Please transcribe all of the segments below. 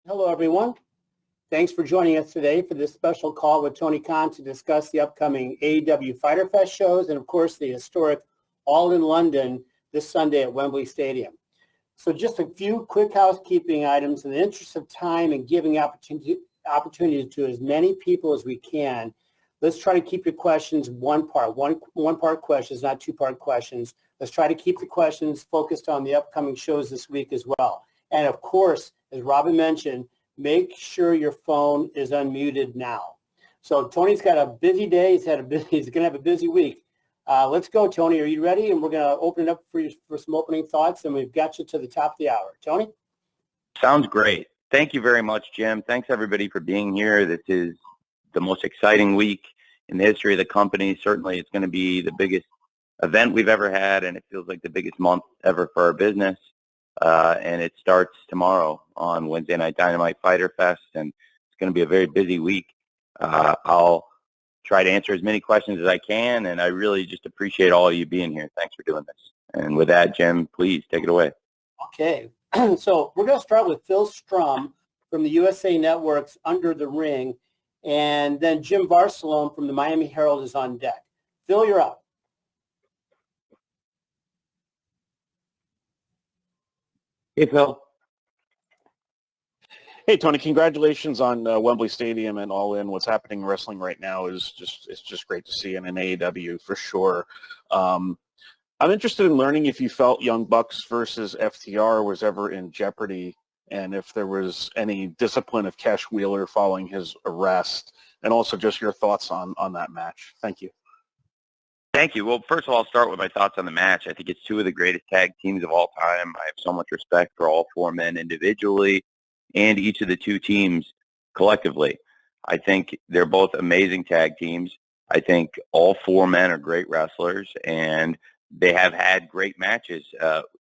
Hello, everyone. Thanks for joining us today for this special call with Tony Khan to discuss the upcoming AEW Fyter Fest shows and, of course, the historic All in London this Sunday at Wembley Stadium. So just a few quick housekeeping items in the interest of time and giving opportunity to as many people as we can. Let's try to keep your questions one part questions, not two-part questions. Let's try to keep the questions focused on the upcoming shows this week as well. And of course, as Robin mentioned, make sure your phone is unmuted now. So Tony's got a busy day. He's going to have a busy week. Let's go, Tony. Are you ready? And we're going to open it up for some opening thoughts, and we've got you to the top of the hour. Tony? Sounds great. Thank you very much, Jim. Thanks, everybody, for being here. This is the most exciting week in the history of the company. Certainly, it's going to be the biggest event we've ever had, and it feels like the biggest month ever for our business. And it starts tomorrow on Wednesday Night Dynamite Fyter Fest, and it's going to be a very busy week. I'll try to answer as many questions as I can, and I really just appreciate all of you being here. Thanks for doing this. And with that, Jim, please take it away. Okay. So we're going to start with Phil Strum from the USA Network's Under the Ring, and then Jim Barcelone from the Miami Herald is on deck. Phil, you're up. Hey, Phil. Hey, Tony, congratulations on Wembley Stadium and All In. What's happening in wrestling right now is just great to see, and in AEW for sure. I'm interested in learning if you felt Young Bucks versus FTR was ever in jeopardy, and if there was any discipline of Cash Wheeler following his arrest, and also just your thoughts on that match. Thank you. Thank you. Well, first of all, I'll start with my thoughts on the match. I think it's two of the greatest tag teams of all time. I have so much respect for all four men individually and each of the two teams collectively. I think they're both amazing tag teams. I think all four men are great wrestlers, and they have had great matches.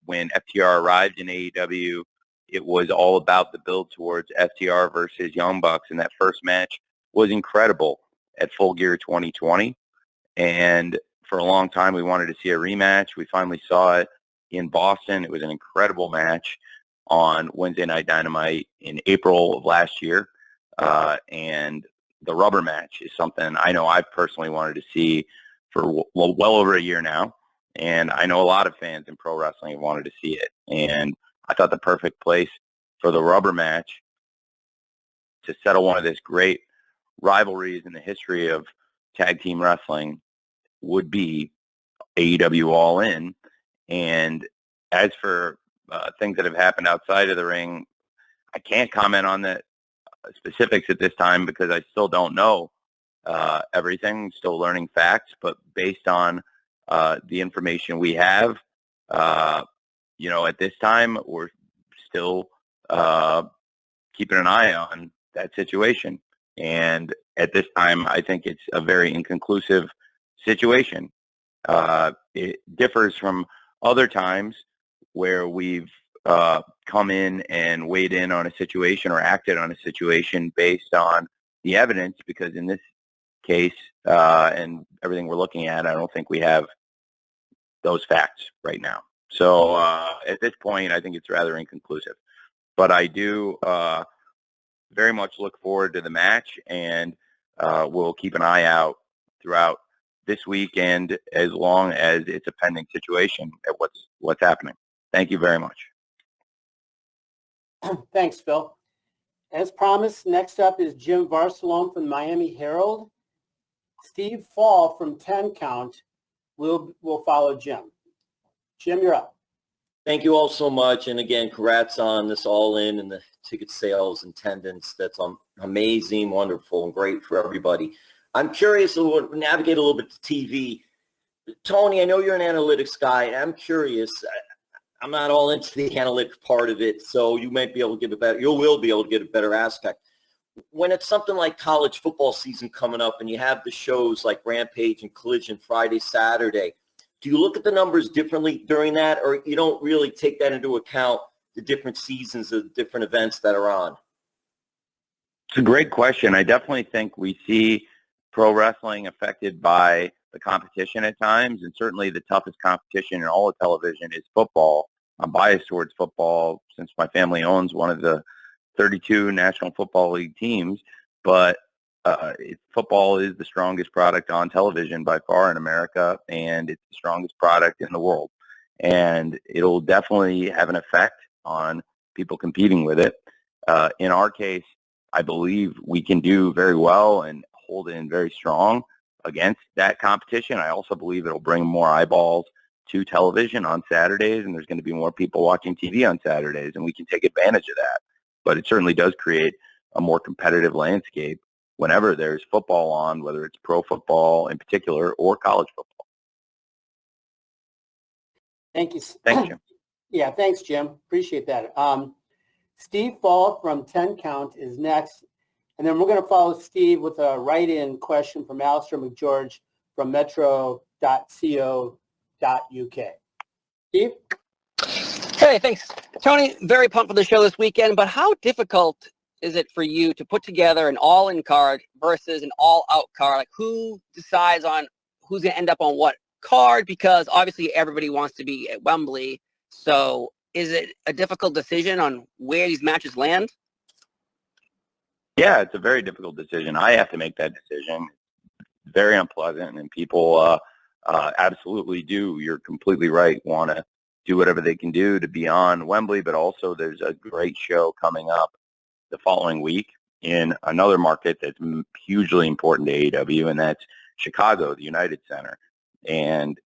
When FTR arrived in AEW, it was all about the build towards FTR versus Young Bucks, and that first match was incredible at Full Gear 2020. And for a long time, we wanted to see a rematch. We finally saw it in Boston. It was an incredible match on Wednesday Night Dynamite in April of last year. And the rubber match is something I know I've personally wanted to see for well over a year now. And I know a lot of fans in pro wrestling have wanted to see it. And I thought the perfect place for the rubber match to settle one of this great rivalries in the history of tag team wrestling would be AEW All In. And as for things that have happened outside of the ring, I can't comment on the specifics at this time because I still don't know everything, still learning facts. But based on the information we have, at this time, we're still keeping an eye on that situation. And at this time, I think it's a very inconclusive situation. It differs from other times where we've come in and weighed in on a situation or acted on a situation based on the evidence, because in this case and everything we're looking at, I don't think we have those facts right now. So at this point, I think it's rather inconclusive. But I do very much look forward to the match, and we'll keep an eye out throughout this weekend as long as it's a pending situation at what's happening. Thank you very much. Thanks, Phil. As promised, next up is Jim Barcelone from the Miami Herald. Steve Fall from 10 Count will follow Jim. Jim, you're up. Thank you all so much. And again, congrats on this All In and the ticket sales and attendance. That's amazing, wonderful, and great for everybody. I'm curious to navigate a little bit to TV. Tony, I know you're an analytics guy. I'm curious. I'm not all into the analytics part of it, so you might be able to give you will be able to get a better aspect. When it's something like college football season coming up and you have the shows like Rampage and Collision Friday, Saturday, do you look at the numbers differently during that, or you don't really take that into account, the different seasons of different events that are on? It's a great question. I definitely think we see pro wrestling affected by the competition at times, and certainly the toughest competition in all of television is football. I'm biased towards football since my family owns one of the 32 National Football League teams, but football is the strongest product on television by far in America, and it's the strongest product in the world. And it'll definitely have an effect on people competing with it. In our case, I believe we can do very well and hold in very strong against that competition. I also believe it'll bring more eyeballs to television on Saturdays, and there's going to be more people watching TV on Saturdays, and we can take advantage of that. But it certainly does create a more competitive landscape whenever there's football on, whether it's pro football in particular or college football. Thank you. Thanks, Jim. Yeah, thanks, Jim. Appreciate that. Steve Fall from 10 Count is next. And then we're going to follow Steve with a write-in question from Alistair McGeorge from metro.co.uk. Steve? Hey, thanks. Tony, very pumped for the show this weekend, but how difficult is it for you to put together an all-in card versus an all-out card? Like, who decides on who's going to end up on what card? Because obviously everybody wants to be at Wembley. So is it a difficult decision on where these matches land? Yeah, it's a very difficult decision. I have to make that decision. Very unpleasant, and people absolutely do. You're completely right. Want to do whatever they can do to be on Wembley, but also there's a great show coming up the following week in another market that's hugely important to AEW, and that's Chicago, the United Center. And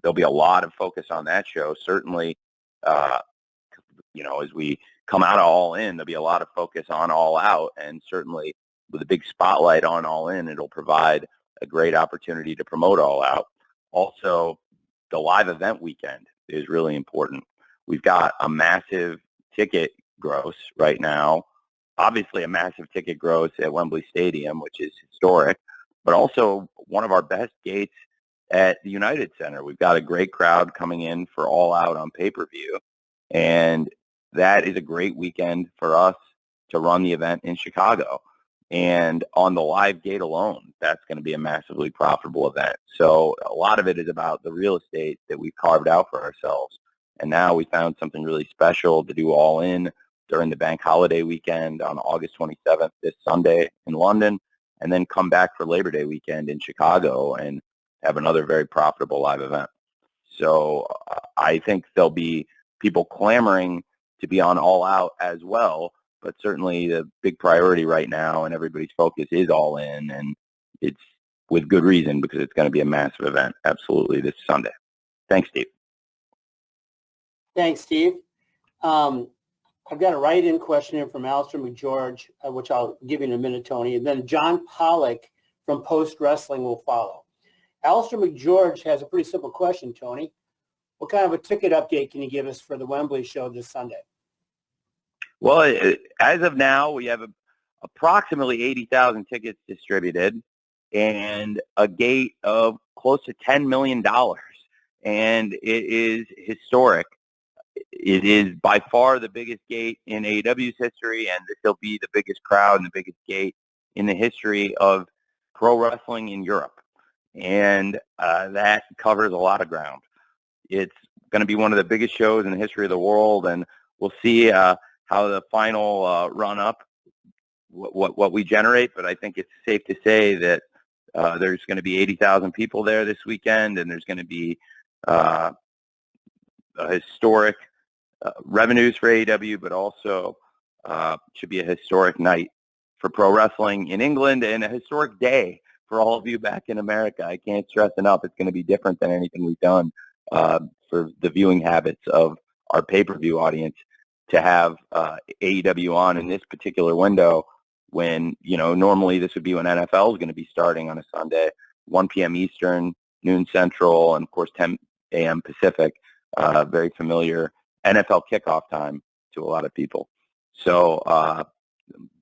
there'll be a lot of focus on that show. Certainly, as we come out of All In, there'll be a lot of focus on All Out, and certainly with a big spotlight on All In, it'll provide a great opportunity to promote All Out. Also, the live event weekend is really important. We've got a massive ticket gross right now, obviously a massive ticket gross at Wembley Stadium, which is historic, but also one of our best gates at the United Center. We've got a great crowd coming in for All Out on pay-per-view, and that is a great weekend for us to run the event in Chicago. And on the live gate alone, that's going to be a massively profitable event. So a lot of it is about the real estate that we've carved out for ourselves. And now we found something really special to do All In during the bank holiday weekend on August 27th, this Sunday in London, and then come back for Labor Day weekend in Chicago and have another very profitable live event. So I think there'll be people clamoring to be on All Out as well, but certainly the big priority right now and everybody's focus is All In, and it's with good reason because it's going to be a massive event, absolutely, this Sunday. Thanks, Steve. Thanks, Steve. I've got a write-in question here from Alistair McGeorge, which I'll give you in a minute, Tony, and then John Pollock from Post Wrestling will follow. Alistair McGeorge has a pretty simple question, Tony. What kind of a ticket update can you give us for the Wembley show this Sunday? Well, as of now, we have approximately 80,000 tickets distributed and a gate of close to $10 million. And it is historic. It is by far the biggest gate in AEW's history, and this will be the biggest crowd and the biggest gate in the history of pro wrestling in Europe. And that covers a lot of ground. It's going to be one of the biggest shows in the history of the world, and we'll see how the final run-up, what we generate. But I think it's safe to say that there's going to be 80,000 people there this weekend, and there's going to be a historic revenues for AEW, but also should be a historic night for pro wrestling in England and a historic day for all of you back in America. I can't stress enough, it's going to be different than anything we've done for the viewing habits of our pay-per-view audience to have AEW on in this particular window when, normally this would be when NFL is going to be starting on a Sunday, 1 p.m. Eastern, noon Central, and of course 10 a.m. Pacific. Very familiar NFL kickoff time to a lot of people. So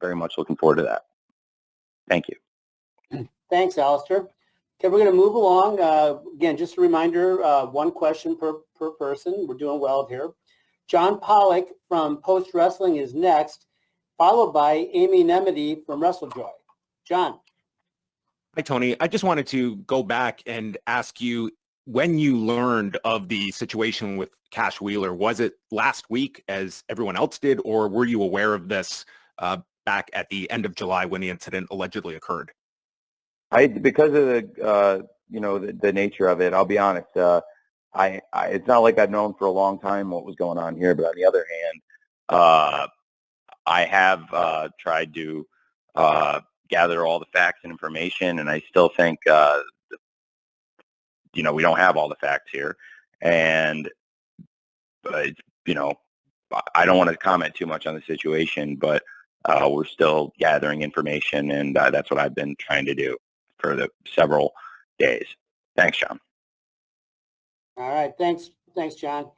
very much looking forward to that. Thank you. Thanks, Alistair. Okay, we're going to move along. Again, just a reminder, one question per person. We're doing well here. John Pollock from Post Wrestling is next, followed by Amy Nemedy from WrestleJoy. John. Hi, Tony. I just wanted to go back and ask you, when you learned of the situation with Cash Wheeler, was it last week as everyone else did, or were you aware of this back at the end of July when the incident allegedly occurred? Because of the nature of it, I'll be honest. It's not like I've known for a long time what was going on here, but on the other hand, I have tried to gather all the facts and information, and I still think, we don't have all the facts here. And, I don't want to comment too much on the situation, but we're still gathering information, and that's what I've been trying to do for the several days. Thanks, John. All right. Thanks, John.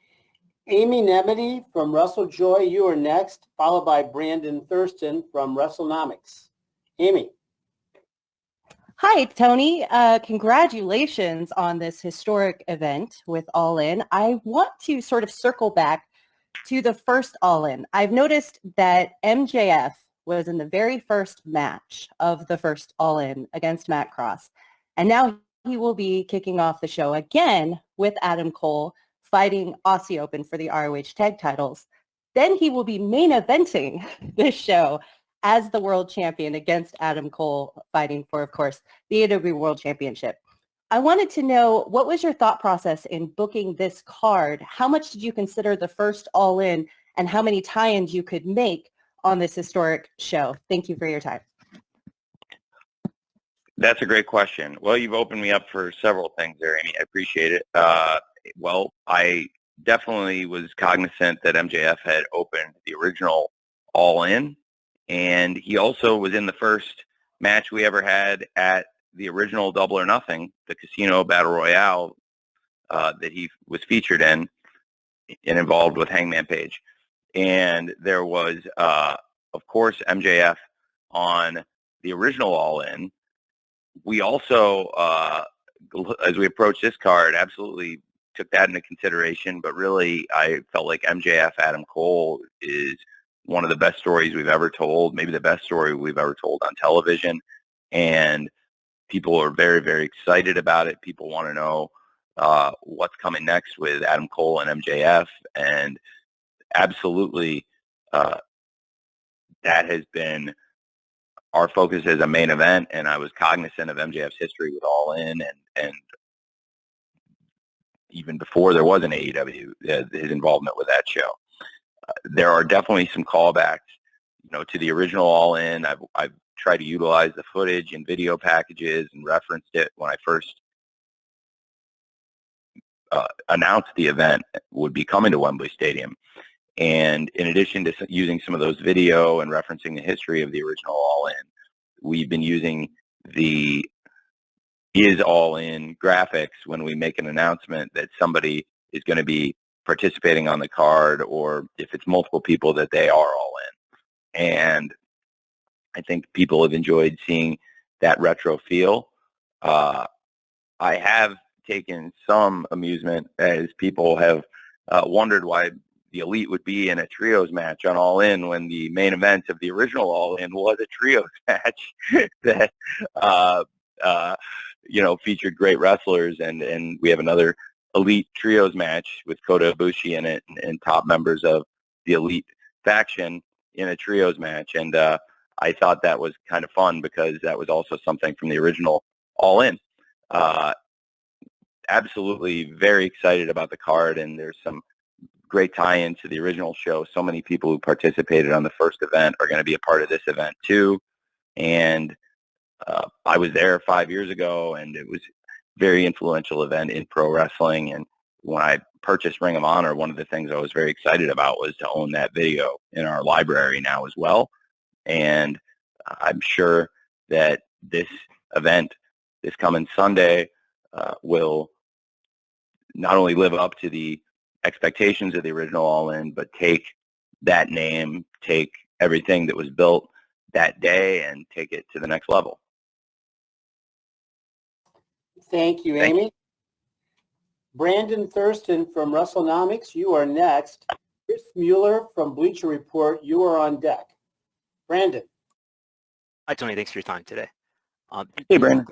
Amy Nemedy from WrestleJoy, you are next, followed by Brandon Thurston from WrestleNomics. Amy. Hi, Tony. Congratulations on this historic event with All In. I want to sort of circle back to the first All In. I've noticed that MJF was in the very first match of the first All In against Matt Cross, and now he will be kicking off the show again with Adam Cole fighting Aussie Open for the ROH tag titles. Then he will be main eventing this show as the world champion against Adam Cole, fighting for, of course, the AEW World Championship. I wanted to know, what was your thought process in booking this card? How much did you consider the first All In, and how many tie-ins you could make on this historic show? Thank you for your time. That's a great question. Well, you've opened me up for several things there, Amy. I appreciate it. Well, I definitely was cognizant that MJF had opened the original All In, and he also was in the first match we ever had at the original Double or Nothing, the Casino Battle Royale that he was featured in and involved with Hangman Page. And there was, of course, MJF on the original All In. We also, as we approached this card, absolutely took that into consideration. But really, I felt like MJF Adam Cole is one of the best stories we've ever told, maybe the best story we've ever told on television. And people are very, very excited about it. People want to know what's coming next with Adam Cole and MJF. And absolutely, that has been our focus as a main event. And I was cognizant of MJF's history with All In, and even before there was an AEW, his involvement with that show. There are definitely some callbacks, to the original All In. I've tried to utilize the footage and video packages and referenced it when I first announced the event would be coming to Wembley Stadium. And in addition to using some of those video and referencing the history of the original All In, we've been using the Is All In graphics when we make an announcement that somebody is going to be participating on the card, or if it's multiple people, that they are all in. And I think people have enjoyed seeing that retro feel. I have taken some amusement as people have wondered why the Elite would be in a trios match on All In when the main event of the original All In was a trios match that featured great wrestlers, and we have another Elite trios match with Kota Ibushi in it, and top members of the Elite faction in a trios match. And I thought that was kind of fun because that was also something from the original All In. Absolutely very excited about the card, and there's some great tie-in to the original show. So many people who participated on the first event are going to be a part of this event too. And I was there 5 years ago, and it was a very influential event in pro wrestling. And when I purchased Ring of Honor, one of the things I was very excited about was to own that video in our library now as well. And I'm sure that this event, this coming Sunday, will not only live up to the expectations of the original All In, but take that name, take everything that was built that day, and take it to the next level. Thank you, Amy. Brandon Thurston from WrestleNomics, you are next. Chris Mueller from Bleacher Report, you are on deck. Brandon. Hi, Tony. Thanks for your time today. Hey, Brandon.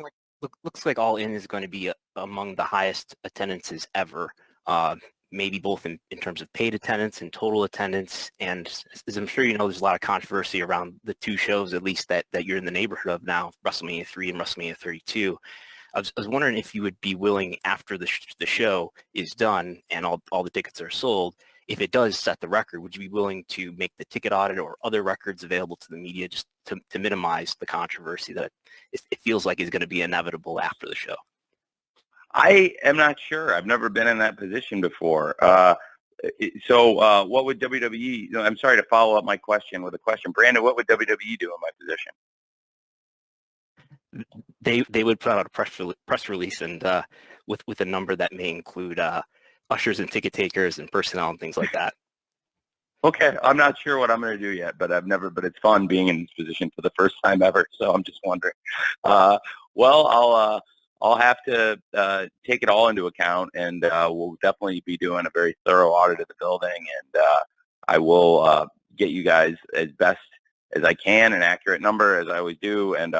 looks like All In is going to be among the highest attendances ever, maybe both in terms of paid attendance and total attendance. And as I'm sure you know, there's a lot of controversy around the two shows, at least that you're in the neighborhood of now, WrestleMania 3 and WrestleMania 32. I was wondering if you would be willing, after the show is done and all the tickets are sold, if it does set the record, would you be willing to make the ticket audit or other records available to the media just to minimize the controversy that it feels like is going to be inevitable after the show? I am not sure. I've never been in that position before. So what would WWE, I'm sorry to follow up my question with a question. Brandon, what would WWE do in my position? They would put out a press release and with a number that may include ushers and ticket takers and personnel and things like that. Okay, I'm not sure what I'm going to do yet, but it's fun being in this position for the first time ever. So I'm just wondering. Well, I'll have to take it all into account, and we'll definitely be doing a very thorough audit of the building, and I will get you guys as best as I can, an accurate number as I always do, and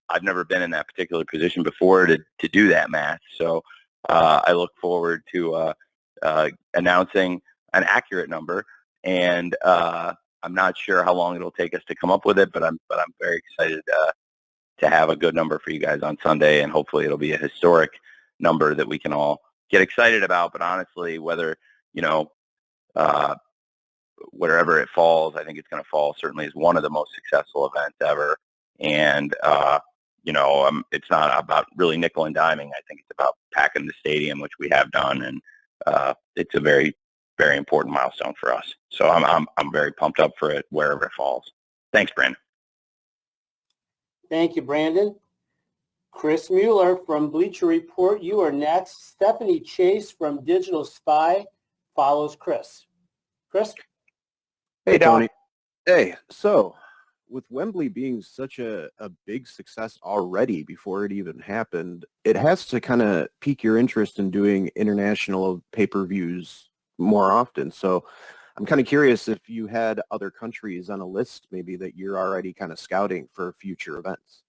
I've never been in that particular position before to do that math. So I look forward to announcing an accurate number, and I'm not sure how long it'll take us to come up with it, but I'm very excited to have a good number for you guys on Sunday, and hopefully it'll be a historic number that we can all get excited about. But honestly, whether wherever it falls, I think it's going to fall certainly as one of the most successful events ever, and it's not about really nickel and diming. I think it's about packing the stadium, which we have done, and it's a very, very important milestone for us. So I'm very pumped up for it wherever it falls. Thanks, Brandon. Thank you, Brandon. Chris Mueller from Bleacher Report, you are next. Stephanie Chase from Digital Spy follows Chris. Chris? Hey, Tony. Hey, so with Wembley being such a big success already before it even happened, it has to kind of pique your interest in doing international pay-per-views more often. So I'm kind of curious if you had other countries on a list maybe that you're already kind of scouting for future events.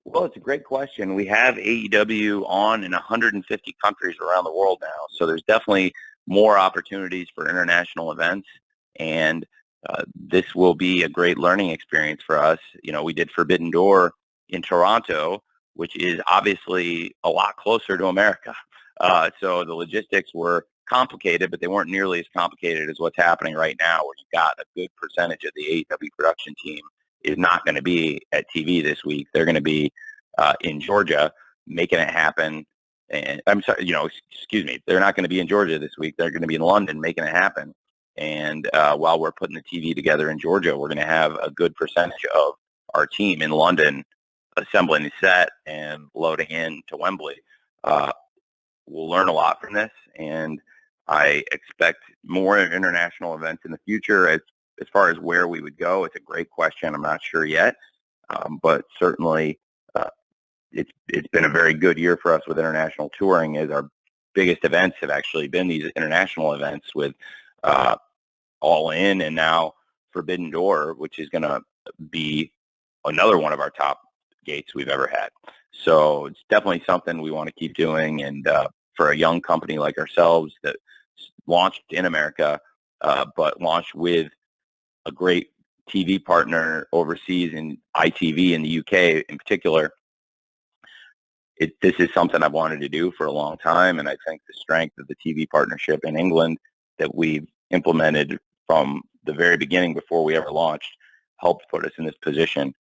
Well, it's a great question. We have AEW on in 150 countries around the world now, so there's definitely more opportunities for international events, and this will be a great learning experience for us. We did Forbidden Door in Toronto, which is obviously a lot closer to America. So the logistics were complicated, but they weren't nearly as complicated as what's happening right now, where you've got a good percentage of the AEW production team is not going to be at TV this week. They're going to be in Georgia making it happen. And I'm sorry, excuse me, they're not going to be in Georgia this week. They're going to be in London making it happen. And while we're putting the TV together in Georgia, we're going to have a good percentage of our team in London assembling the set and loading in to Wembley. We'll learn a lot from this, and I expect more international events in the future. As far as where we would go, it's a great question. I'm not sure yet, but certainly it's been a very good year for us with international touring, as our biggest events have actually been these international events with All In and now Forbidden Door, which is going to be another one of our top gates we've ever had. So it's definitely something we want to keep doing, and for a young company like ourselves that launched in America, but launched with a great TV partner overseas in ITV in the UK in particular, this is something I've wanted to do for a long time, and I think the strength of the TV partnership in England that we've implemented from the very beginning before we ever launched helped put us in this position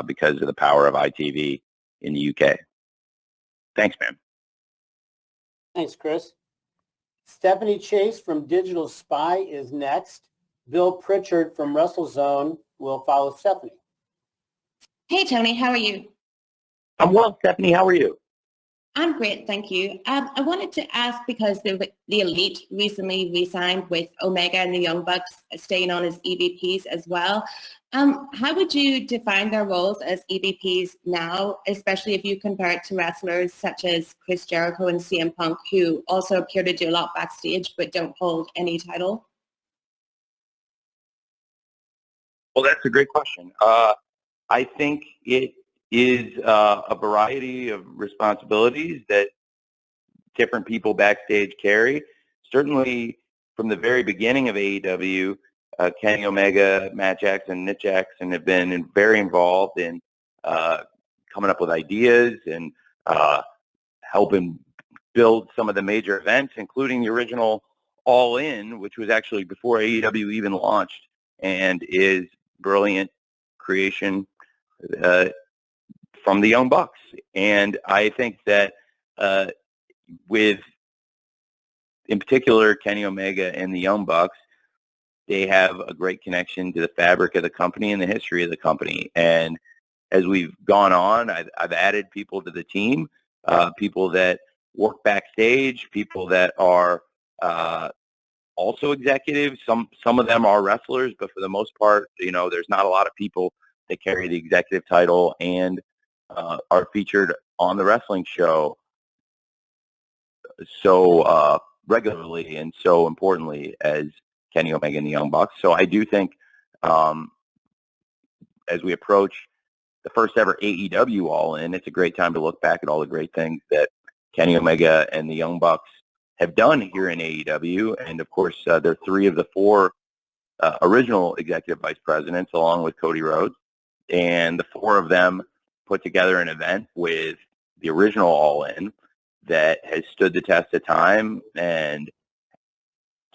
because of the power of ITV in the UK. Thanks, man. Thanks, Chris. Stephanie Chase from Digital Spy is next. Bill Pritchard from WrestleZone will follow Stephanie. Hey, Tony, how are you? I'm well, Stephanie. How are you? I'm great, thank you. I wanted to ask, because the Elite recently re-signed with Omega and the Young Bucks staying on as EVPs as well. How would you define their roles as EVPs now, especially if you compare it to wrestlers such as Chris Jericho and CM Punk, who also appear to do a lot backstage but don't hold any title? Well, that's a great question. I think it is a variety of responsibilities that different people backstage carry. Certainly, from the very beginning of AEW, Kenny Omega, Matt Jackson, and Nick Jackson have been very involved in coming up with ideas and helping build some of the major events, including the original All In, which was actually before AEW even launched, and is brilliant creation from the Young Bucks. And I think that with, in particular, Kenny Omega and the Young Bucks, they have a great connection to the fabric of the company and the history of the company. And as we've gone on, I've added people to the team, people that work backstage, people that are also executives. Some of them are wrestlers, but for the most part, there's not a lot of people that carry the executive title and are featured on the wrestling show so regularly and so importantly as Kenny Omega and the Young Bucks. So I do think as we approach the first ever AEW All In, it's a great time to look back at all the great things that Kenny Omega and the Young Bucks have done here in AEW. And of course, they're three of the four original executive vice presidents, along with Cody Rhodes. And the four of them put together an event with the original All In that has stood the test of time and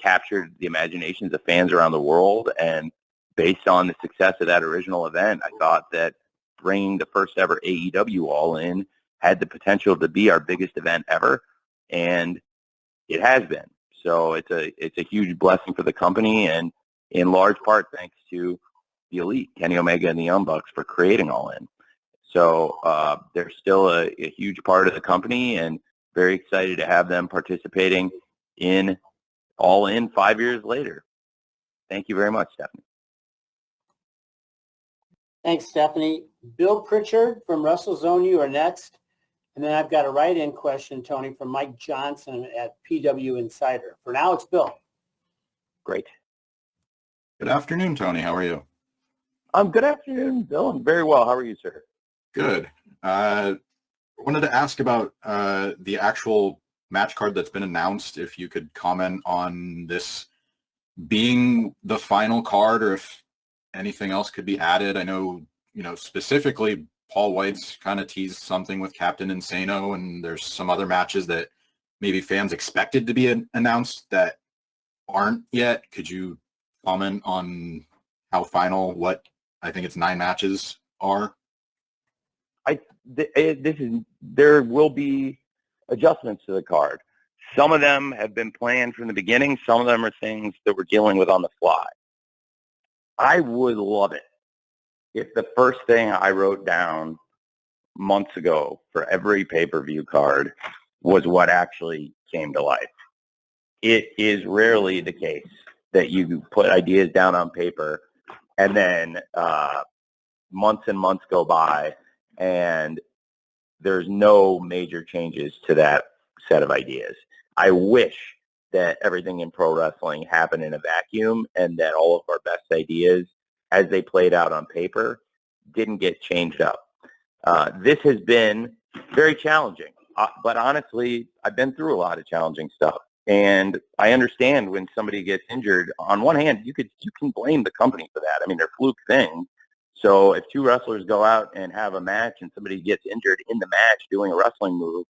captured the imaginations of fans around the world. And based on the success of that original event, I thought that bringing the first ever AEW All In had the potential to be our biggest event ever, and it has been. So it's a huge blessing for the company, and in large part thanks to the elite, Kenny Omega and the Young Bucks, for creating All In. So they're still a huge part of the company, and very excited to have them participating in All In 5 years later. Thank you very much, Stephanie. Thanks, Stephanie. Bill Pritchard from WrestleZone, you are next. And then I've got a write-in question, Tony, from Mike Johnson at PW Insider. For now, it's Bill. Great. Good afternoon, Tony. How are you? Good afternoon, Bill. I'm very well. How are you, sir? Good. I wanted to ask about the actual match card that's been announced, if you could comment on this being the final card or if anything else could be added. I know, specifically Paul White's kind of teased something with Captain Insano, and there's some other matches that maybe fans expected to be announced that aren't yet. Could you comment on how final, what I think it's 9 matches are? There will be adjustments to the card. Some of them have been planned from the beginning. Some of them are things that we're dealing with on the fly. I would love it if the first thing I wrote down months ago for every pay-per-view card was what actually came to life. It is rarely the case that you put ideas down on paper and then months and months go by and there's no major changes to that set of ideas. I wish that everything in pro wrestling happened in a vacuum and that all of our best ideas, as they played out on paper, didn't get changed up. This has been very challenging, but honestly, I've been through a lot of challenging stuff, and I understand when somebody gets injured. On one hand, you can blame the company for that. I mean, they're fluke things. So if two wrestlers go out and have a match and somebody gets injured in the match doing a wrestling move,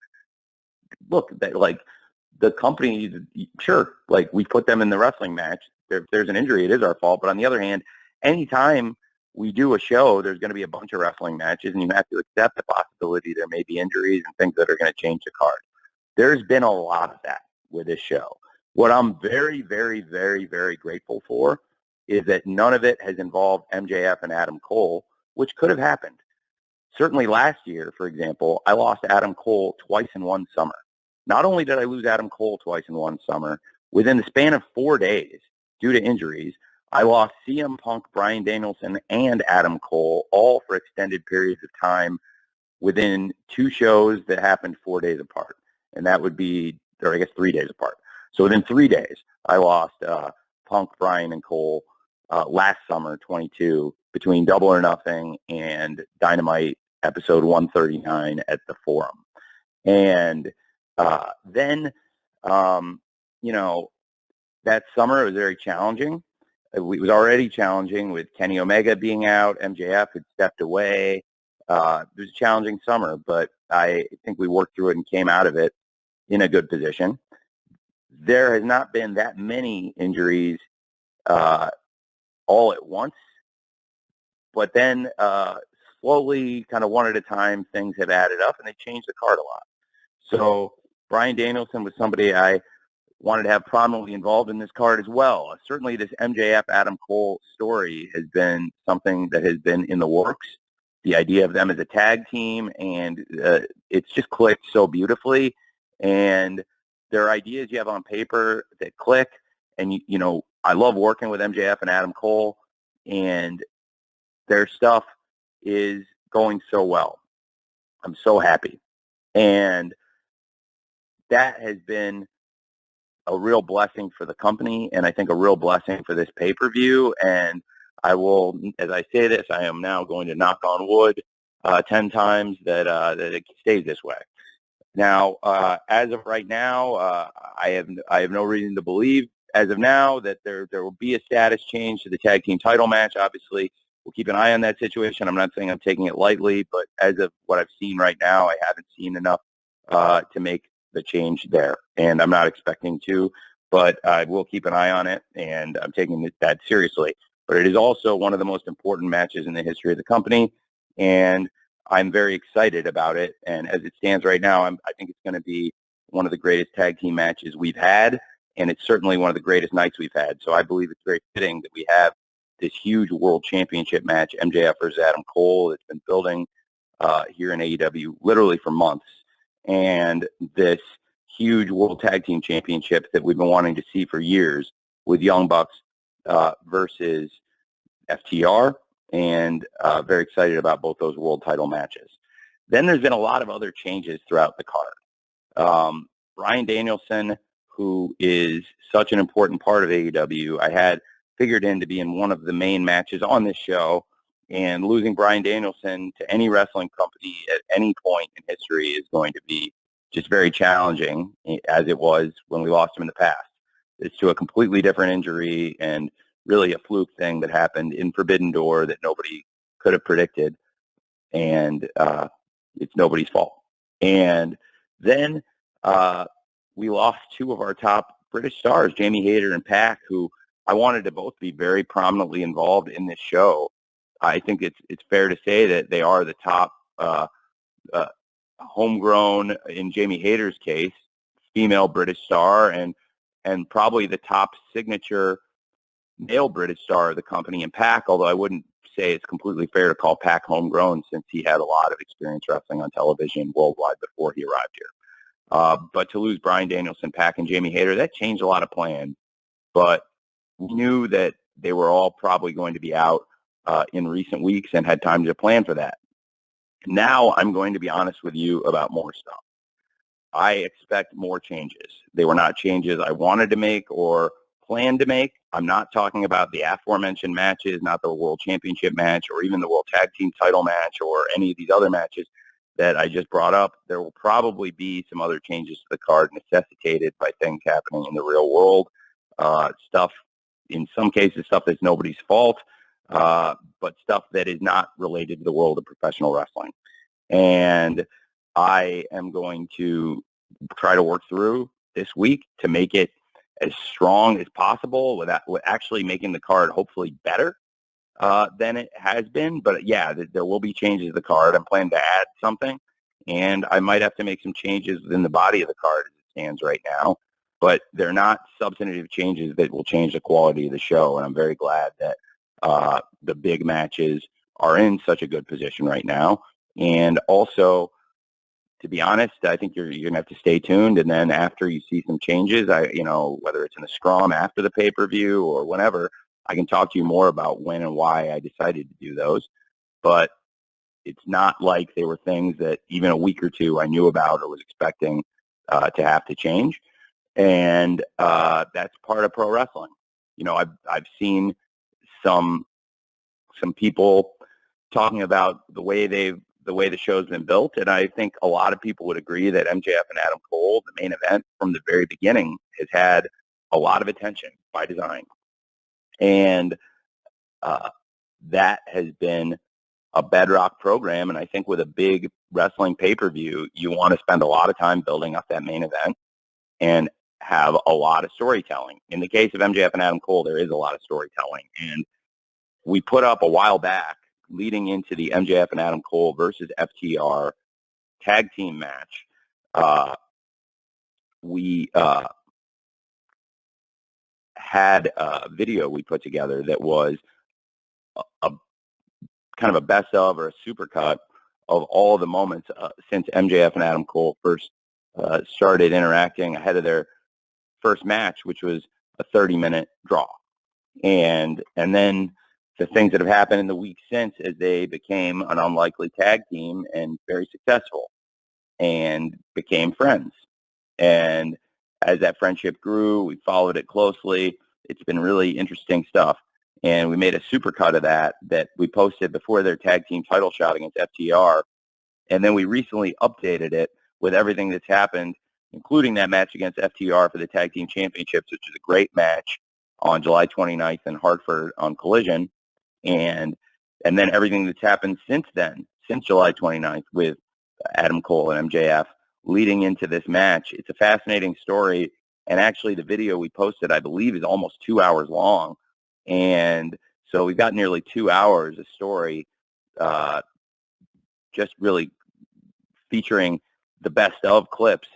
look, the company, sure, we put them in the wrestling match. If there's an injury, it is our fault. But on the other hand, anytime we do a show, there's going to be a bunch of wrestling matches, and you have to accept the possibility there may be injuries and things that are going to change the card. There's been a lot of that with this show. What I'm very, very, very, very grateful for is that none of it has involved MJF and Adam Cole, which could have happened. Certainly last year, for example, I lost Adam Cole twice in one summer. Not only did I lose Adam Cole twice in one summer, within the span of 4 days, due to injuries, I lost CM Punk, Bryan Danielson, and Adam Cole, all for extended periods of time within 2 shows that happened 4 days apart. And that would be, or I guess 3 days apart. So within 3 days, I lost Punk, Bryan, and Cole last summer, 22, between Double or Nothing and Dynamite episode 139 at the Forum. And then, you know, that summer it was very challenging. It was already challenging with Kenny Omega being out. MJF had stepped away. It was a challenging summer, but I think we worked through it and came out of it in a good position. There has not been that many injuries all at once, but then slowly, kind of one at a time, things have added up, and they changed the card a lot. So Bryan Danielson was somebody I wanted to have prominently involved in this card as well. Certainly this MJF Adam Cole story has been something that has been in the works. The idea of them as a tag team, and it's just clicked so beautifully. And there are ideas you have on paper that click. And, you know, I love working with MJF and Adam Cole, and their stuff is going so well. I'm so happy. And that has been a real blessing for the company, and I think a real blessing for this pay-per-view. And I will, as I say this, I am now going to knock on wood 10 times that it stays this way. Now, as of right now, I have no reason to believe, as of now, that there will be a status change to the tag team title match. Obviously, we'll keep an eye on that situation. I'm not saying I'm taking it lightly, but as of what I've seen right now, I haven't seen enough to make the change there, and I'm not expecting to, but I will keep an eye on it, and I'm taking that seriously. But it is also one of the most important matches in the history of the company, and I'm very excited about it. And as it stands right now, I think it's going to be one of the greatest tag team matches we've had, and it's certainly one of the greatest nights we've had. So I believe it's very fitting that we have this huge world championship match, MJF versus Adam Cole, that's been building here in AEW literally for months. And this huge World Tag Team Championship that we've been wanting to see for years with Young Bucks versus FTR, and very excited about both those world title matches. Then there's been a lot of other changes throughout the card. Bryan Danielson, who is such an important part of AEW, I had figured in to be in one of the main matches on this show. And losing Bryan Danielson to any wrestling company at any point in history is going to be just very challenging, as it was when we lost him in the past. It's to a completely different injury and really a fluke thing that happened in Forbidden Door that nobody could have predicted. And it's nobody's fault. And then we lost two of our top British stars, Jamie Hayter and Pac, who I wanted to both be very prominently involved in this show. I think it's fair to say that they are the top homegrown, in Jamie Hayter's case, female British star, and probably the top signature male British star of the company in Pac, although I wouldn't say it's completely fair to call Pac homegrown, since he had a lot of experience wrestling on television worldwide before he arrived here. But to lose Bryan Danielson, Pac, and Jamie Hayter, that changed a lot of plans. But we knew that they were all probably going to be out in recent weeks and had time to plan for that. Now I'm going to be honest with you about more stuff. I expect more changes. They were not changes I wanted to make or planned to make. I'm not talking about the aforementioned matches, not the World Championship match or even the World Tag Team title match or any of these other matches that I just brought up. There will probably be some other changes to the card necessitated by things happening in the real world. Stuff, in some cases, stuff that's nobody's fault. But stuff that is not related to the world of professional wrestling. And I am going to try to work through this week to make it as strong as possible with actually making the card hopefully better than it has been. But yeah, there will be changes to the card. I'm planning to add something, and I might have to make some changes within the body of the card as it stands right now. But they're not substantive changes that will change the quality of the show, and I'm very glad that the big matches are in such a good position right now. And also, to be honest, I think you're going to have to stay tuned. And then after you see some changes, whether it's in the scrum after the pay-per-view or whenever, I can talk to you more about when and why I decided to do those. But it's not like they were things that even a week or two I knew about or was expecting to have to change. And that's part of pro wrestling. I've seen some people talking about the way they've the way the show's been built, and I think a lot of people would agree that MJF and Adam Cole, the main event from the very beginning, has had a lot of attention by design. And that has been a bedrock program, and I think with a big wrestling pay-per-view, you want to spend a lot of time building up that main event and have a lot of storytelling. In the case of MJF and Adam Cole, there is a lot of storytelling, and we put up a while back, leading into the MJF and Adam Cole versus FTR tag team match. We had a video we put together that was a kind of a best of or a supercut of all the moments since MJF and Adam Cole first started interacting ahead of their first match, which was a 30-minute draw. And then the things that have happened in the weeks since as they became an unlikely tag team and very successful and became friends. And as that friendship grew, we followed it closely. It's been really interesting stuff. And we made a supercut of that we posted before their tag team title shot against FTR. And then we recently updated it with everything that's happened, including that match against FTR for the tag team championships, which is a great match on July 29th in Hartford on Collision. And then everything that's happened since then, since July 29th with Adam Cole and MJF leading into this match. It's a fascinating story. And actually the video we posted, I believe, is almost 2 hours long. And so we've got nearly 2 hours of story, just really featuring the best of clips.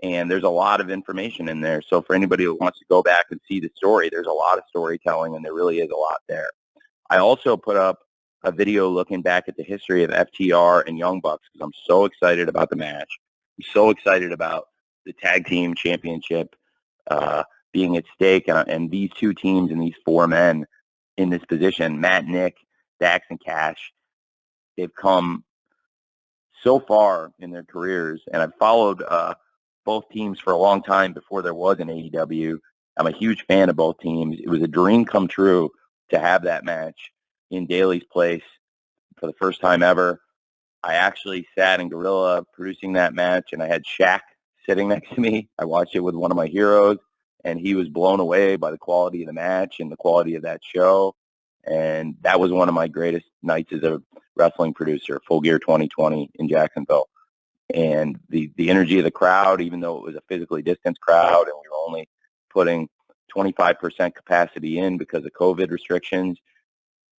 And there's a lot of information in there. So for anybody who wants to go back and see the story, there's a lot of storytelling, and there really is a lot there. I also put up a video looking back at the history of FTR and Young Bucks because I'm so excited about the match. I'm so excited about the tag team championship being at stake, and these two teams and these four men in this position, Matt, Nick, Dax, and Cash, they've come so far in their careers, and I've followed both teams for a long time before there was an AEW. I'm a huge fan of both teams. It was a dream come true to have that match in Daly's place for the first time ever. I actually sat in Gorilla producing that match, and I had Shaq sitting next to me. I watched it with one of my heroes, and he was blown away by the quality of the match and the quality of that show. And that was one of my greatest nights as a wrestling producer, Full Gear 2020 in Jacksonville. And the energy of the crowd, even though it was a physically distanced crowd and we were only putting 25% capacity in because of COVID restrictions,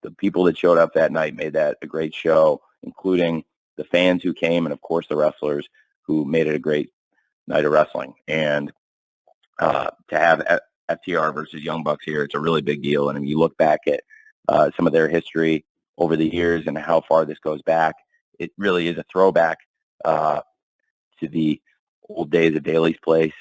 the people that showed up that night made that a great show, including the fans who came and, of course, the wrestlers who made it a great night of wrestling. And to have FTR versus Young Bucks here, it's a really big deal. And if you look back at some of their history over the years and how far this goes back, it really is a throwback to the old days of Daly's Place.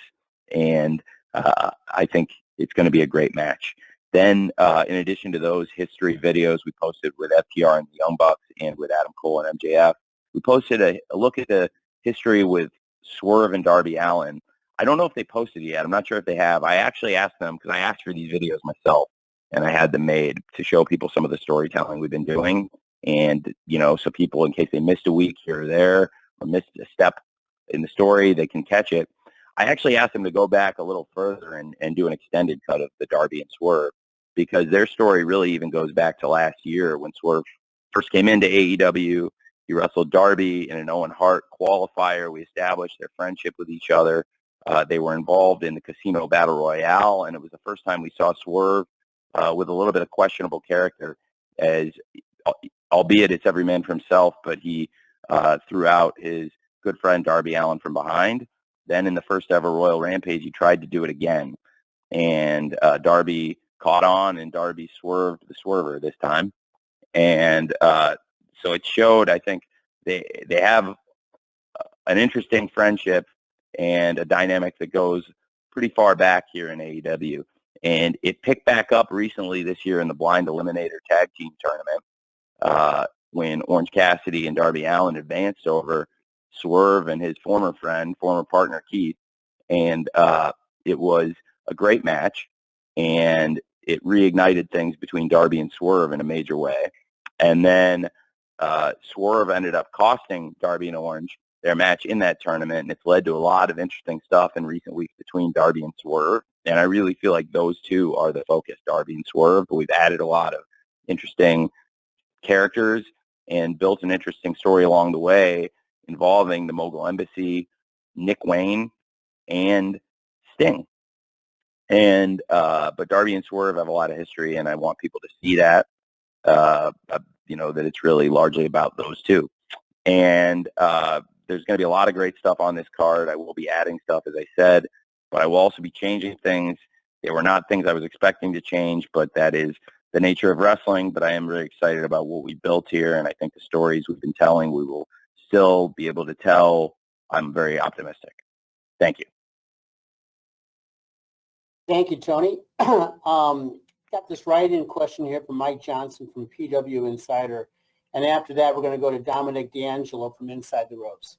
And I think it's going to be a great match. Then, in addition to those history videos we posted with FTR and the Young Bucks and with Adam Cole and MJF, we posted a look at the history with Swerve and Darby Allin. I don't know if they posted it yet. I'm not sure if they have. I actually asked them because I asked for these videos myself, and I had them made to show people some of the storytelling we've been doing. And, so people, in case they missed a week here or there or missed a step in the story, they can catch it. I actually asked them to go back a little further and do an extended cut of the Darby and Swerve, because their story really even goes back to last year when Swerve first came into AEW. He wrestled Darby in an Owen Hart qualifier. We established their friendship with each other. They were involved in the Casino Battle Royale, and it was the first time we saw Swerve with a little bit of questionable character, as albeit it's every man for himself, but he threw out his good friend Darby Allin from behind. Then in the first ever Royal Rampage, he tried to do it again, and Darby caught on, and Darby swerved the swerver this time. And so it showed, I think, they have an interesting friendship and a dynamic that goes pretty far back here in AEW. And it picked back up recently this year in the Blind Eliminator Tag Team Tournament when Orange Cassidy and Darby Allin advanced over Swerve and his former partner Keith. And it was a great match, and it reignited things between Darby and Swerve in a major way. And then Swerve ended up costing Darby and Orange their match in that tournament, and it's led to a lot of interesting stuff in recent weeks between Darby and Swerve. And I really feel like those two are the focus, Darby and Swerve. But we've added a lot of interesting characters and built an interesting story along the way involving the Mogul Embassy, Nick Wayne, and Sting. And but Darby and Swerve have a lot of history, and I want people to see that. That it's really largely about those two. And there's going to be a lot of great stuff on this card. I will be adding stuff, as I said, but I will also be changing things. They were not things I was expecting to change, but that is the nature of wrestling. But I am really excited about what we built here, and I think the stories we've been telling, we will still be able to tell. I'm very optimistic. Thank you. Thank you, Tony. Got this write-in question here from Mike Johnson from PW Insider. And after that, we're going to go to Dominic D'Angelo from Inside the Ropes.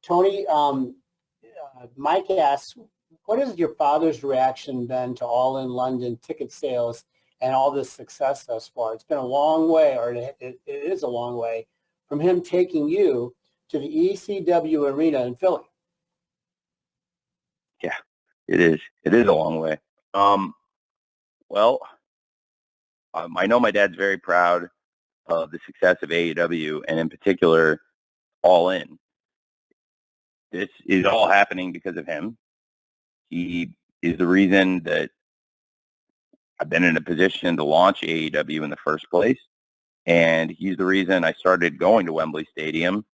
Tony, Mike asks, what has your father's reaction been to All in London ticket sales and all this success thus far? It's been a long way, or it is a long way, from him taking you to the ECW arena in Philly. Yeah, it is. It is a long way. I know my dad's very proud of the success of AEW, and in particular, All In. This is all happening because of him. He is the reason that I've been in a position to launch AEW in the first place, and he's the reason I started going to Wembley Stadium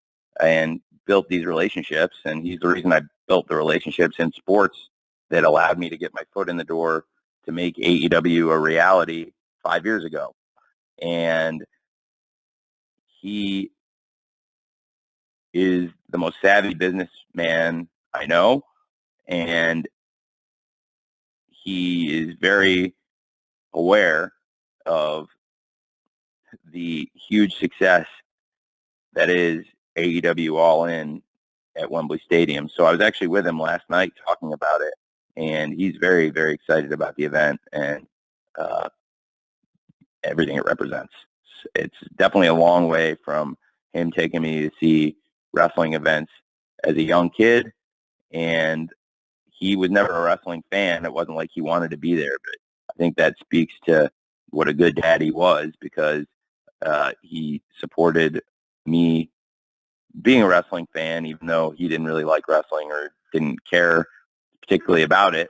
and built these relationships, and he's the reason I built the relationships in sports that allowed me to get my foot in the door to make AEW a reality 5 years ago. And he is the most savvy businessman I know, and he is very aware of the huge success that is AEW All In at Wembley Stadium. So I was actually with him last night talking about it, and he's very, very excited about the event and everything it represents. It's definitely a long way from him taking me to see wrestling events as a young kid, and he was never a wrestling fan. It wasn't like he wanted to be there, but I think that speaks to what a good dad he was, because he supported me being a wrestling fan, even though he didn't really like wrestling or didn't care particularly about it.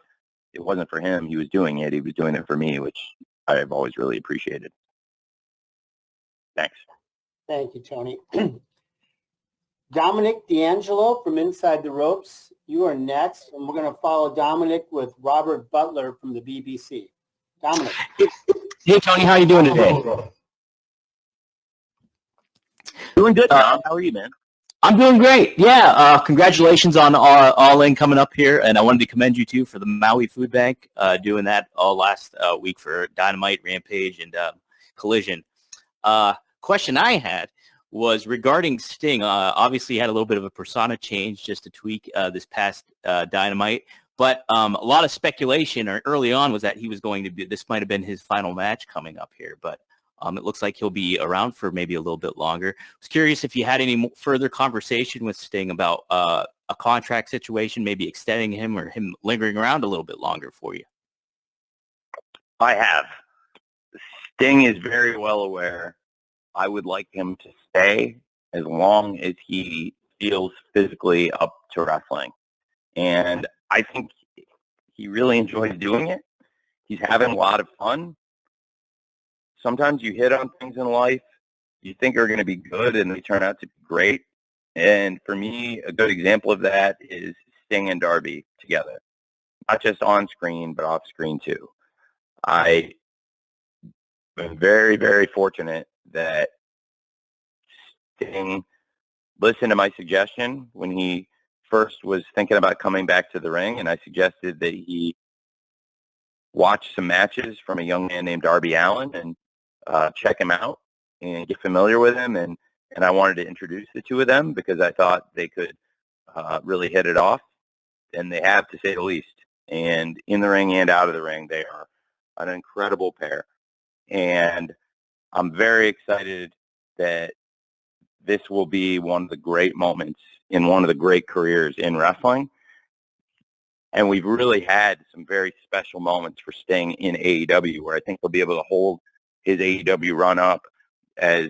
It wasn't for him. He was doing it. He was doing it for me, which I've always really appreciated. Thanks. Thank you, Tony. Dominic D'Angelo from Inside the Ropes, you are next, and we're going to follow Dominic with Robert Butler from the BBC. Dominic. Hey, Tony, how are you doing today? Doing good, Tom. How are you, man? I'm doing great. Yeah, congratulations on All In coming up here, and I wanted to commend you, too, for the Maui Food Bank, doing that all last week for Dynamite, Rampage, and Collision. Question I had was regarding Sting. Obviously, he had a little bit of a persona change just to tweak this past Dynamite, but a lot of speculation early on was that he was going to be, this might have been his final match coming up here, but it looks like he'll be around for maybe a little bit longer. I was curious if you had any further conversation with Sting about a contract situation, maybe extending him or him lingering around a little bit longer for you. I have. Sting is very well aware I would like him to stay as long as he feels physically up to wrestling. And I think he really enjoys doing it. He's having a lot of fun. Sometimes you hit on things in life you think are going to be good and they turn out to be great. And for me, a good example of that is Sting and Darby together. Not just on screen, but off screen too. I've been very, very fortunate that Sting listened to my suggestion when he first was thinking about coming back to the ring, and I suggested that he watch some matches from a young man named Darby Allin and check him out and get familiar with him. And I wanted to introduce the two of them because I thought they could really hit it off, and they have, to say the least. And in the ring and out of the ring, they are an incredible pair. And I'm very excited that this will be one of the great moments in one of the great careers in wrestling. And we've really had some very special moments for Sting in AEW, where I think he'll be able to hold his AEW run up, as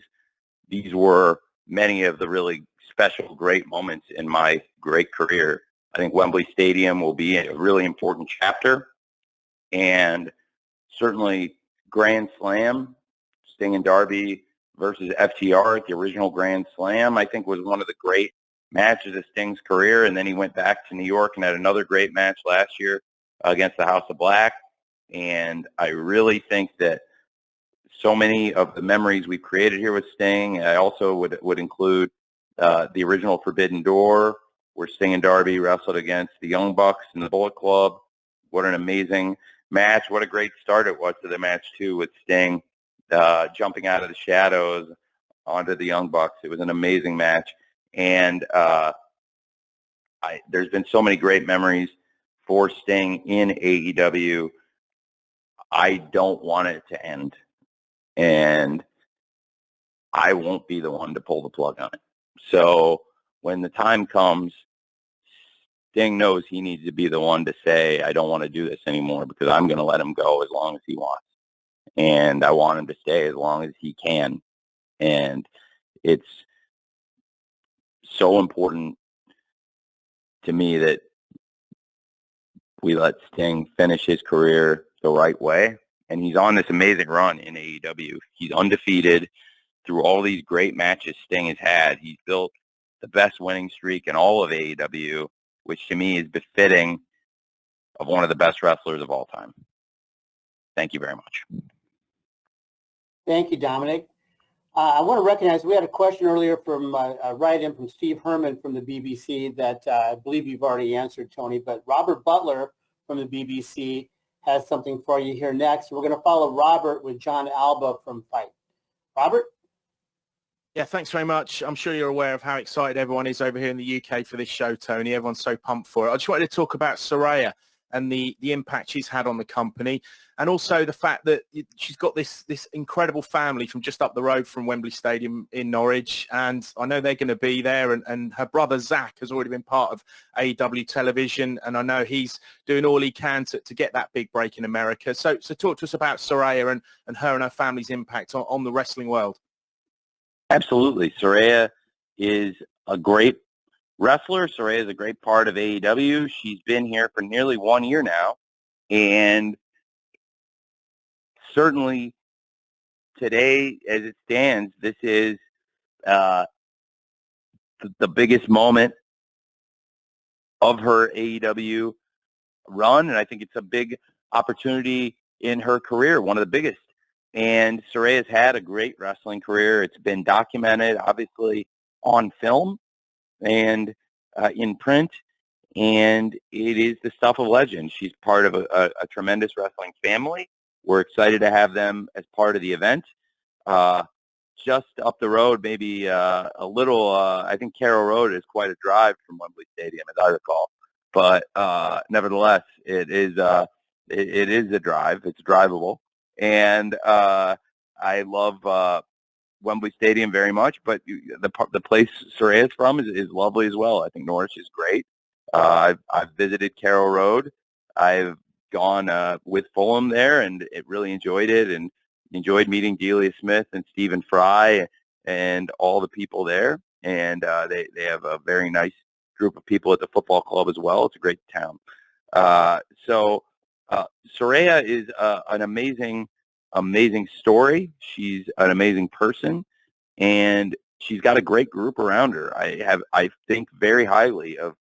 these were many of the really special, great moments in my great career. I think Wembley Stadium will be a really important chapter, and certainly Grand Slam, Sting and Darby versus FTR at the original Grand Slam, I think was one of the great matches of Sting's career. And then he went back to New York and had another great match last year against the House of Black. And I really think that so many of the memories we've created here with Sting, I also would include the original Forbidden Door, where Sting and Darby wrestled against the Young Bucks and the Bullet Club. What an amazing match. What a great start it was to the match, too, with Sting jumping out of the shadows onto the Young Bucks. It was an amazing match. And there's been so many great memories for Sting in AEW. I don't want it to end. And I won't be the one to pull the plug on it. So when the time comes, Sting knows he needs to be the one to say, I don't want to do this anymore, because I'm going to let him go as long as he wants. And I want him to stay as long as he can. And it's so important to me that we let Sting finish his career the right way. And he's on this amazing run in AEW. He's undefeated through all these great matches Sting has had. He's built the best winning streak in all of AEW, which to me is befitting of one of the best wrestlers of all time. Thank you very much. Thank you, Dominic. I want to recognize we had a question earlier from a write-in from Steve Herman from the BBC that I believe you've already answered, Tony, but Robert Butler from the BBC has something for you here next. We're going to follow Robert with John Alba from Fight. Robert? Yeah, thanks very much. I'm sure you're aware of how excited everyone is over here in the UK for this show, Tony. Everyone's so pumped for it. I just wanted to talk about Saraya and the impact she's had on the company, and also the fact that she's got this incredible family from just up the road from Wembley Stadium in Norwich, and I know they're going to be there, and her brother Zach has already been part of AEW television, and I know he's doing all he can to get that big break in America. So talk to us about Saraya and her family's impact on the wrestling world. Absolutely. Saraya is a great wrestler. Saraya is a great part of AEW. She's been here for nearly 1 year now. And certainly today, as it stands, this is the biggest moment of her AEW run. And I think it's a big opportunity in her career, one of the biggest. And Saraya's had a great wrestling career. It's been documented, obviously, on film and in print, and it is the stuff of legend. She's part of a tremendous wrestling family. We're excited to have them as part of the event. Just up the road, maybe a little, I think Carroll Road is quite a drive from Wembley Stadium, as I recall. But nevertheless, it is a drive. It's drivable. And I love Wembley Stadium very much, but the place Saraya's from is lovely as well. I think Norwich is great. I've visited Carroll Road. I've gone with Fulham there, and really enjoyed it, and enjoyed meeting Delia Smith and Stephen Fry and all the people there. And they have a very nice group of people at the football club as well. It's a great town. So Saraya is an amazing story. She's an amazing person, and she's got a great group around her. I think very highly of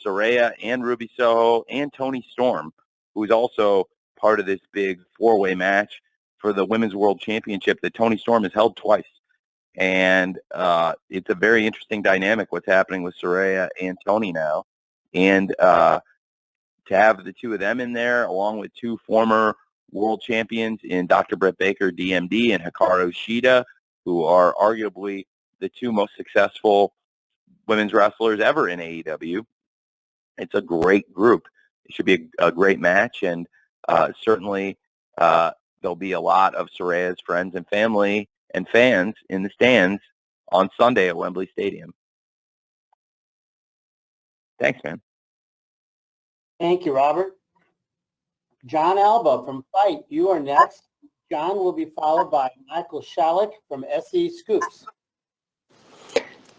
Saraya and Ruby Soho and Toni Storm, who's also part of this big four-way match for the Women's World Championship that Toni Storm has held twice. And it's a very interesting dynamic what's happening with Saraya and Toni now. And to have the two of them in there, along with two former world champions in Dr. Britt Baker, DMD, and Hikaru Shida, who are arguably the two most successful women's wrestlers ever in AEW. It's a great group. It should be a great match, and certainly there'll be a lot of Saraya's friends and family and fans in the stands on Sunday at Wembley Stadium. Thanks, man. Thank you, Robert. John Alba from Fight, you are next. John will be followed by Michael Shalik from SE Scoops.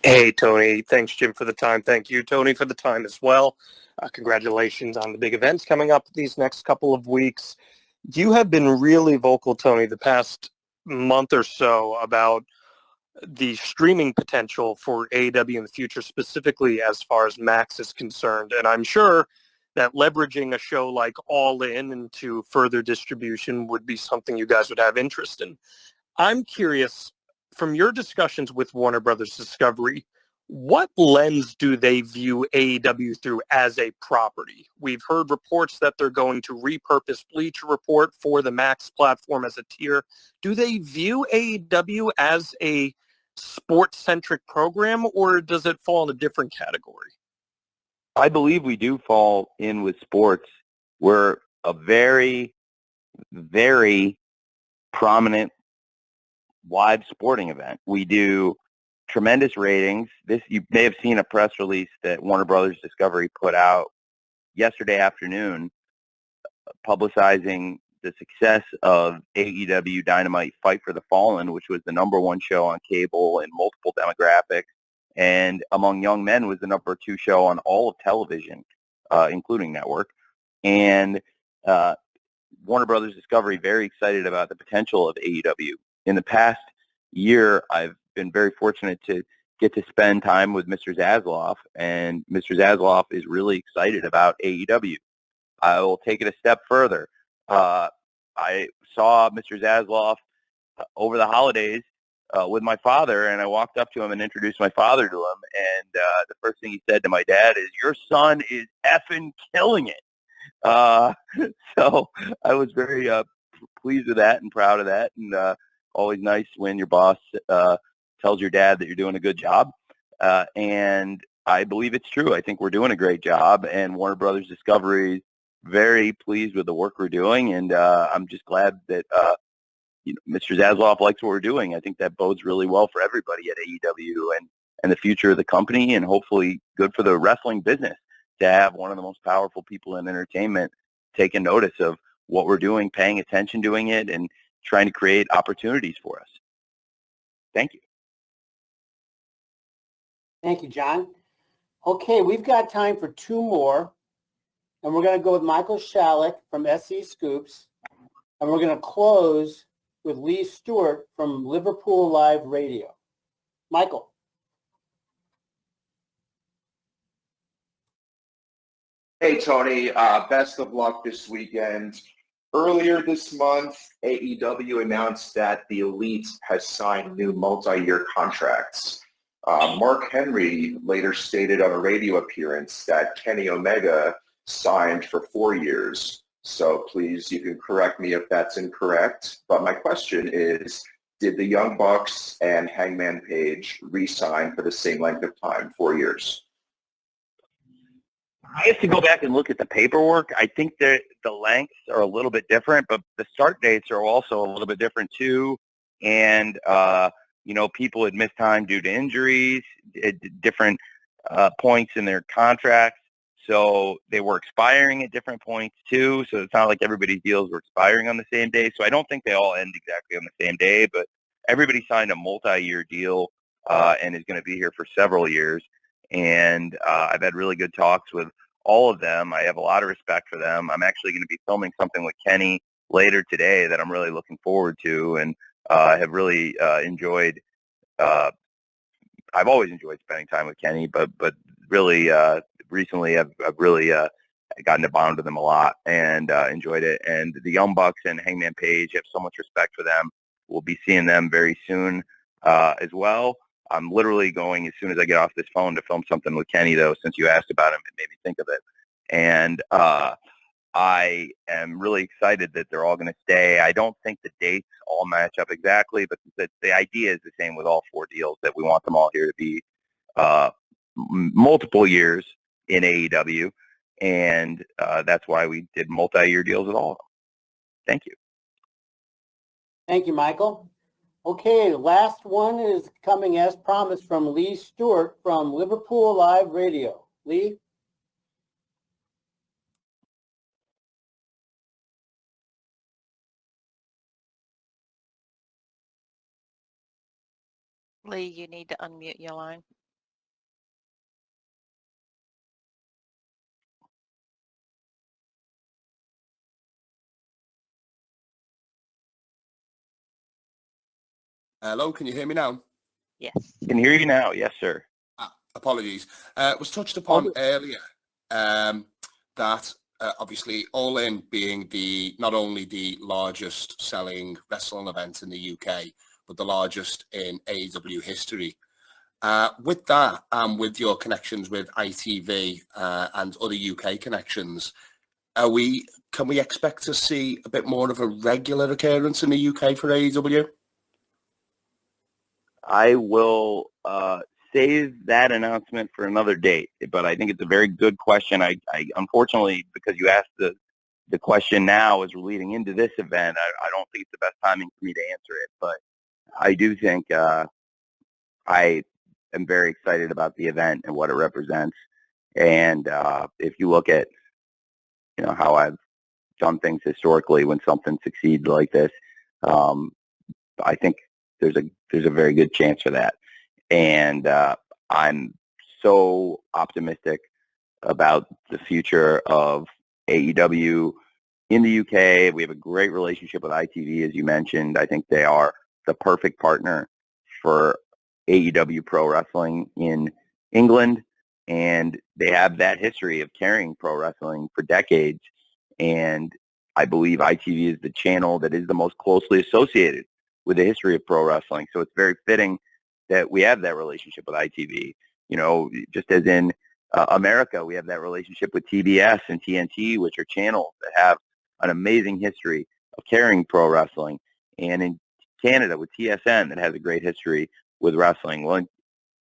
Hey, Tony. Thanks, Jim, for the time. Thank you, Tony, for the time as well. Congratulations on the big events coming up these next couple of weeks. You have been really vocal, Tony, the past month or so about the streaming potential for AEW in the future, specifically as far as Max is concerned. And I'm sure that leveraging a show like All In into further distribution would be something you guys would have interest in. I'm curious, from your discussions with Warner Brothers Discovery, what lens do they view AEW through as a property? We've heard reports that they're going to repurpose Bleacher Report for the Max platform as a tier. Do they view AEW as a sports-centric program, or does it fall in a different category? I believe we do fall in with sports. We're a very, very prominent live sporting event. We do tremendous ratings. You may have seen a press release that Warner Brothers Discovery put out yesterday afternoon publicizing the success of AEW Dynamite Fight for the Fallen, which was the #1 show on cable in multiple demographics, and among young men was the #2 show on all of television, including network. And Warner Brothers Discovery very excited about the potential of AEW. In the past year, I've been very fortunate to get to spend time with Mr. Zasloff, and Mr. Zasloff is really excited about AEW. I will take it a step further. I saw Mr. Zasloff over the holidays with my father, and I walked up to him and introduced my father to him, and the first thing he said to my dad is, "Your son is effing killing it." So I was very pleased with that and proud of that, and always nice when your boss tells your dad that you're doing a good job. And I believe it's true. I think we're doing a great job, and Warner Brothers Discovery is very pleased with the work we're doing, and I'm just glad that Mr. Zasloff likes what we're doing. I think that bodes really well for everybody at AEW and the future of the company, and hopefully good for the wrestling business to have one of the most powerful people in entertainment taking notice of what we're doing, paying attention, doing it, and trying to create opportunities for us. Thank you. Thank you, John. Okay, we've got time for two more, and we're going to go with Michael Shalik from SE Scoops, and we're going to close with Lee Stewart from Liverpool Live Radio. Michael. Hey, Tony. Best of luck this weekend. Earlier this month, AEW announced that the Elite has signed new multi-year contracts. Mark Henry later stated on a radio appearance that Kenny Omega signed for 4 years. So please, you can correct me if that's incorrect. But my question is, did the Young Bucks and Hangman Page re-sign for the same length of time, 4 years? I have to go back and look at the paperwork. I think that the lengths are a little bit different, but the start dates are also a little bit different too. And, people had missed time due to injuries at different points in their contracts. So they were expiring at different points too. So it's not like everybody's deals were expiring on the same day. So I don't think they all end exactly on the same day, but everybody signed a multi-year deal and is going to be here for several years. And I've had really good talks with all of them. I have a lot of respect for them. I'm actually going to be filming something with Kenny later today that I'm really looking forward to, and have really enjoyed. I've always enjoyed spending time with Kenny, but really recently I've really gotten to bond with them a lot and enjoyed it. And the Young Bucks and Hangman Page, I have so much respect for them. We'll be seeing them very soon as well. I'm literally going as soon as I get off this phone to film something with Kenny, though, since you asked about him. It made me think of it. And I am really excited that they're all going to stay. I don't think the dates all match up exactly, but the idea is the same with all 4 deals, that we want them all here to be multiple years in AEW. And that's why we did multi-year deals with all of them. Thank you. Thank you, Michael. Okay, the last one is coming as promised from Lee Stewart from Liverpool Live Radio. Lee? Lee, you need to unmute your line. Hello, can you hear me now? Yes. Can hear you now. Yes, sir. Apologies. It was touched upon earlier that obviously All In being not only the largest selling wrestling event in the UK, but the largest in AEW history. With that, with your connections with ITV and other UK connections, can we expect to see a bit more of a regular occurrence in the UK for AEW? I will save that announcement for another date, but I think it's a very good question. I unfortunately, because you asked the question now as we're leading into this event, I don't think it's the best timing for me to answer it, but I do think I am very excited about the event and what it represents. And if you look at, how I've done things historically when something succeeds like this, I think there's a very good chance for that. And I'm so optimistic about the future of AEW in the UK. We have a great relationship with ITV, as you mentioned. I think they are the perfect partner for AEW Pro Wrestling in England, and they have that history of carrying pro wrestling for decades. And I believe ITV is the channel that is the most closely associated with the history of pro wrestling. So it's very fitting that we have that relationship with ITV. Just as in America, we have that relationship with TBS and TNT, which are channels that have an amazing history of carrying pro wrestling. And in Canada with TSN, that has a great history with wrestling. Well, in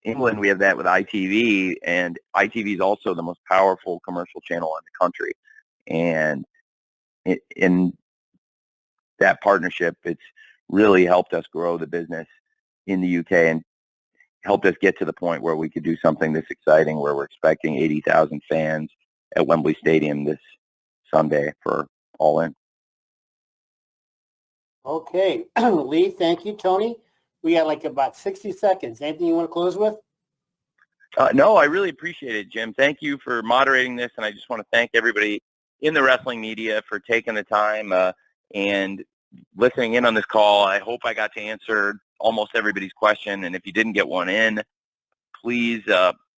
England, we have that with ITV, and ITV is also the most powerful commercial channel in the country. And in that partnership, it's really helped us grow the business in the UK and helped us get to the point where we could do something this exciting, where we're expecting 80,000 fans at Wembley Stadium this Sunday for All In. Okay, Lee, thank you. Tony, we got like about 60 seconds. Anything you want to close with? No, I really appreciate it, Jim. Thank you for moderating this, and I just want to thank everybody in the wrestling media for taking the time and listening in on this call. I hope I got to answer almost everybody's question, and if you didn't get one in, please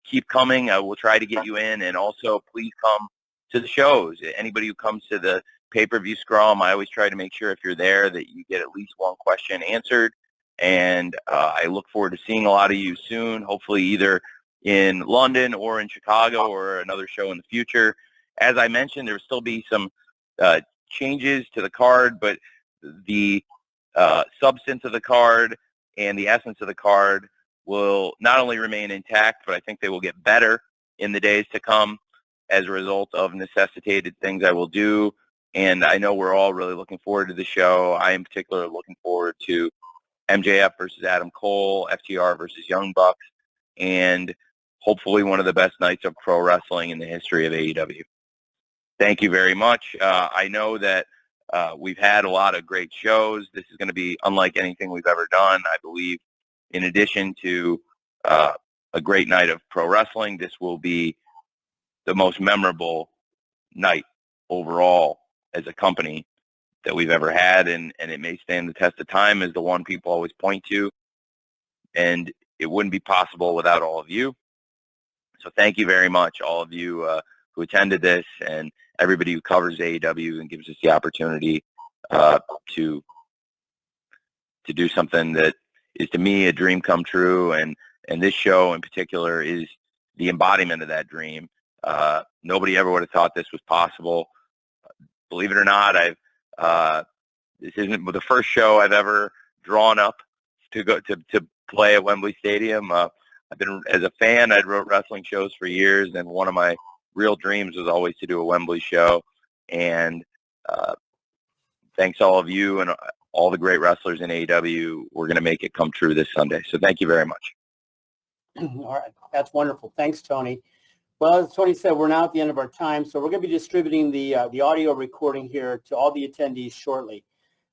keep coming. I will try to get you in, and also please come to the shows. Anybody who comes to the pay-per-view scrum, I always try to make sure if you're there that you get at least one question answered, and I look forward to seeing a lot of you soon, hopefully either in London or in Chicago or another show in the future. As I mentioned, there will still be some changes to the card, but the substance of the card and the essence of the card will not only remain intact, but I think they will get better in the days to come as a result of necessitated things I will do. And I know we're all really looking forward to the show. I in particular looking forward to MJF versus Adam Cole, FTR versus Young Bucks, and hopefully one of the best nights of pro wrestling in the history of AEW. Thank you very much. I know that we've had a lot of great shows. This is going to be unlike anything we've ever done. I believe in addition to a great night of pro wrestling, this will be the most memorable night overall as a company that we've ever had, and it may stand the test of time as the one people always point to, and it wouldn't be possible without all of you. So thank you very much, all of you who attended this, and everybody who covers AEW and gives us the opportunity to do something that is, to me, a dream come true, and this show in particular is the embodiment of that dream. Nobody ever would have thought this was possible. Believe it or not, this isn't the first show I've ever drawn up to go to play at Wembley Stadium. I've been, as a fan, I'd wrote wrestling shows for years, and one of my real dreams was always to do a Wembley show. And thanks all of you and all the great wrestlers in AEW. We're going to make it come true this Sunday. So thank you very much. All right. That's wonderful. Thanks, Tony. Well, as Tony said, we're now at the end of our time, so we're going to be distributing the audio recording here to all the attendees shortly.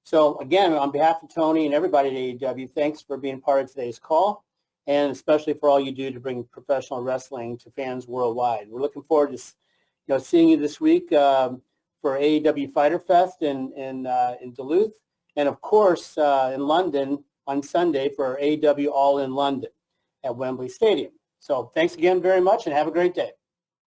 So again, on behalf of Tony and everybody at AEW, thanks for being part of today's call, and especially for all you do to bring professional wrestling to fans worldwide. We're looking forward to seeing you this week for AEW Fyter Fest in Duluth, and of course in London on Sunday for AEW All in London at Wembley Stadium. So thanks again very much, and have a great day.